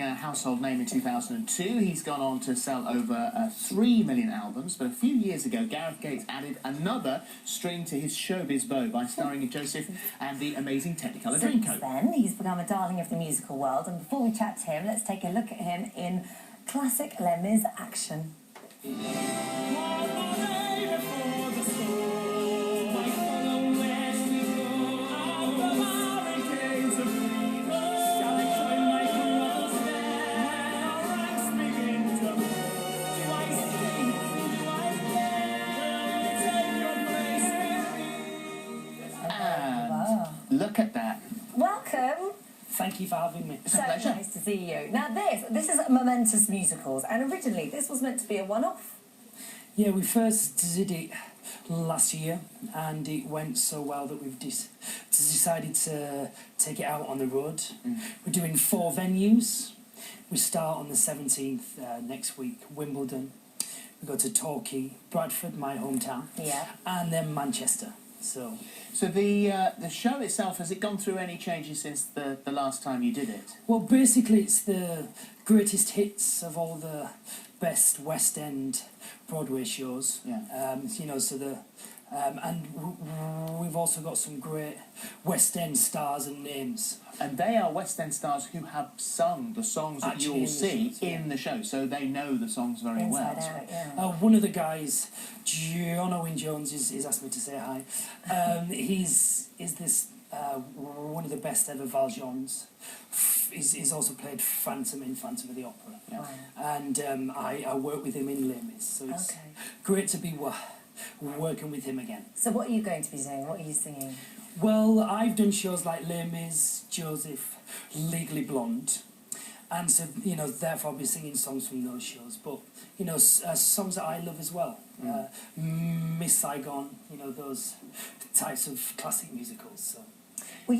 A household name in 2002. He's gone on to sell over 3 million albums, but a few years ago Gareth Gates added another string to his showbiz bow by starring in Joseph and the Amazing Technicolor Dreamcoat. Since then, he's become a darling of the musical world, and before we chat to him, let's take a look at him in classic Les Mis action. Look at that. Welcome. Thank you for having me. It's a pleasure. Nice to see you. Now this is Momentous Musicals, and originally this was meant to be a one-off. Yeah, we first did it last year, and it went so well that we've decided to take it out on the road. We're doing 4 venues. We start on the 17th next week, Wimbledon. We go to Torquay, Bradford, my hometown, and then Manchester. So the show itself, has it gone through any changes since the last time you did it? Well, basically it's the greatest hits of all the best West End Broadway shows. Yeah. You know, so we've also got some great West End stars and names. And they are West End stars who have sung the songs that you'll see in the show, so they know the songs very well. Inside out, yeah. One of the guys, John Owen Jones, is asked me to say hi. He's one of the best ever Valjeans. He's also played Phantom in Phantom of the Opera. Yeah. Wow. And I work with him in Les Mis, so it's great to be working with him again. So what are you going to be singing? What are you singing? Well, I've done shows like Les Mis, Joseph, Legally Blonde, and so, you know, therefore I'll be singing songs from those shows, but, you know, songs that I love as well. Miss Saigon, you know, those types of classic musicals. So. Well,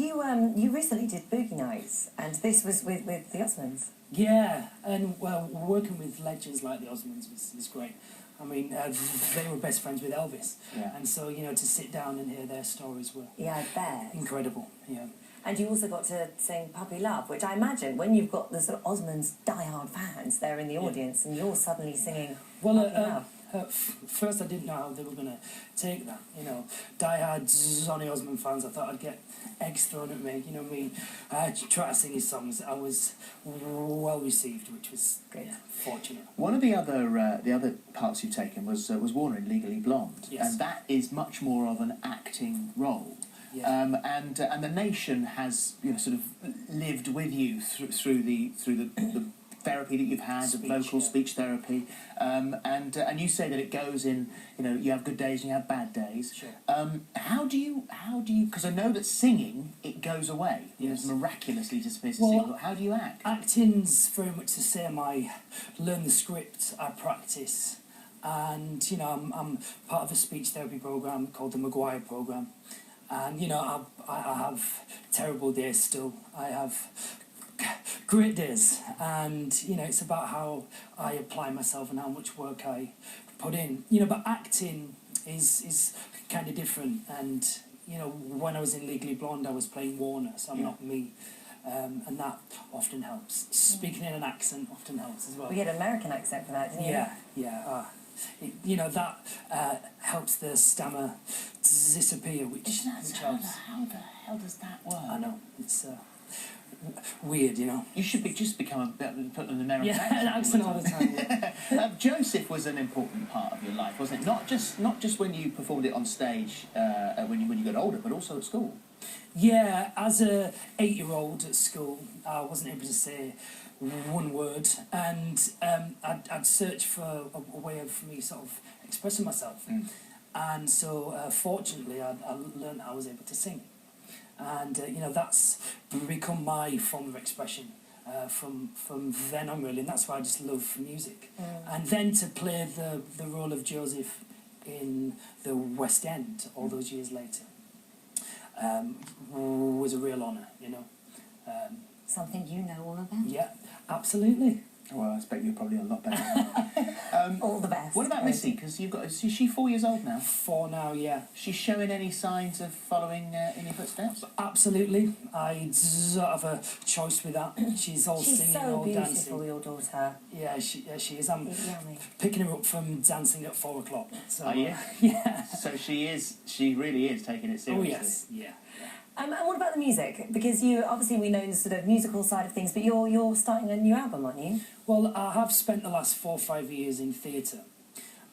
you recently did Boogie Nights, and this was with the Osmonds. Yeah, and well, working with legends like the Osmonds was great. I mean, they were best friends with Elvis, and so, you know, to sit down and hear their stories were I bet. incredible. Yeah. And you also got to sing Puppy Love, which I imagine when you've got the sort of Osmonds die-hard fans there in the audience, and you're suddenly singing Puppy Love. First I didn't know how they were going to take that, you know. Die-hard Johnny Osmond fans, I thought I'd get eggs thrown at me, you know me. I tried to sing his songs. I was well received, which was fortunate. One of the other parts you've taken was Warner in Legally Blonde, and that is much more of an acting role. Yeah. And the nation has, you know, sort of lived with you through the therapy that you've had, vocal speech therapy, and you say that it goes in, you know, you have good days and you have bad days. Sure. How do you? Because I know that singing, it goes away. Yes. It miraculously disappears. Well, how do you act? Acting's very much the same. I learn the script, I practice, and, you know, I'm part of a speech therapy program called the Maguire program, and, you know, I have terrible days still. I have great days, and, you know, it's about how I apply myself and how much work I put in, you know. But acting is kind of different, and, you know, when I was in Legally Blonde I was playing Warner, so I'm not me, and that often helps. Speaking in an accent often helps as well. We had an American accent for that, didn't you? Yeah. You know, that helps the stammer disappear, which helps. How the hell does that work? I know, it's weird, you know. You should become put an American accent all the time. Joseph was an important part of your life, wasn't it? Not just when you performed it on stage when you got older, but also at school. Yeah, as a 8-year-old at school, I wasn't able to say one word, and I'd search for a way of me sort of expressing myself, and so fortunately I learned I was able to sing. And, you know, that's become my form of expression from then on, really, and that's why I just love music. And then to play the role of Joseph in the West End all those years later was a real honour, you know. Something you know all about. Yeah, absolutely. Well, I expect you're probably a lot better. All the best. What about Missy? Because is she 4 years old now? 4 now, yeah. She's showing any signs of following in your footsteps? Absolutely. I don't have a choice with that. She's all She's singing, so all beautiful, dancing. your daughter. Yeah, she is. I'm Yummy. picking her up from dancing at 4 o'clock. So, Are you? Yeah. So she really is taking it seriously. Oh, yes, yeah. And what about the music? Because you, obviously we know the sort of musical side of things, but you're starting a new album, aren't you? Well, I have spent the last 4 or 5 years in theatre.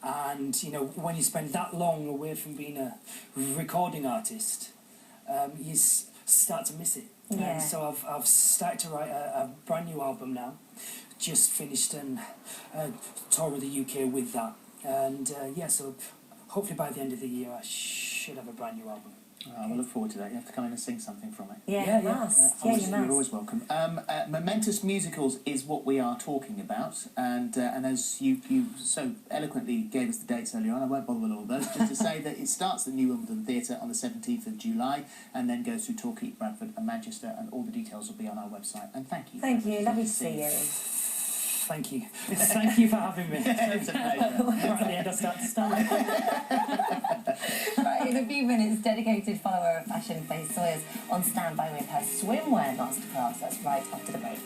And, you know, when you spend that long away from being a recording artist, you start to miss it. Yeah. And so I've started to write a brand new album now. Just finished a tour of the UK with that. And, so hopefully by the end of the year I should have a brand new album. I will look forward to that. You have to come in and sing something from it. Yeah, you must. Yeah, you must. You're always welcome. Momentous Musicals is what we are talking about, and as you so eloquently gave us the dates earlier on, I won't bother with all of those, just to say that it starts at New Wimbledon Theatre on the 17th of July, and then goes through Torquay, Bradford and Manchester, and all the details will be on our website. And thank you. Thank you. Lovely to see you. Thank you. Thank you for having me. It's a pleasure. Right at the end I start to stand. Right, in a few minutes, dedicated follower of fashion, Faye Sawyer's on standby with her swimwear masterclass. That's right after the break.